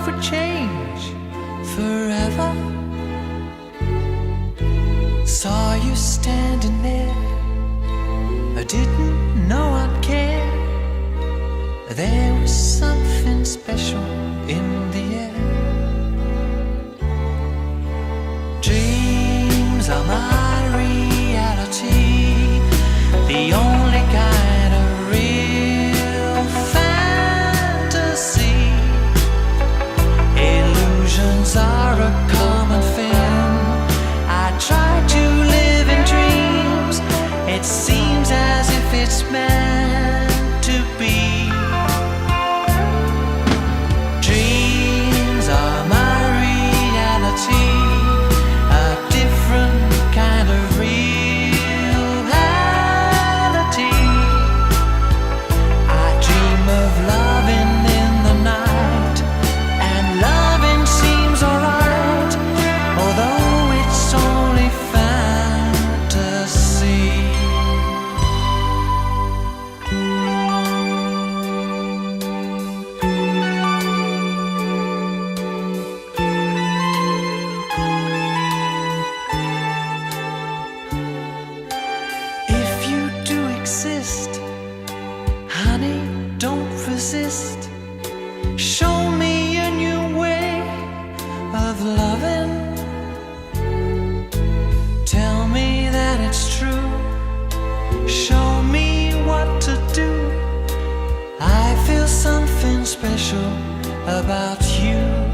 life would change forever. Saw you standing there, I didn't know I'd care. There was something special in the air. Dreams are my reality, the only kind of real fantasy. Illusions are a common thing. I try to live in dreams. It seems as if it's meant to be. Dreams are my reality, a different kind of reality. I dream of loving in the night, and loving seems alright, although it's only fantasy. If you do exist, honey, don't resist. Show me a new way of loving. Tell me that it's true. Show me what to do. I feel something special about you.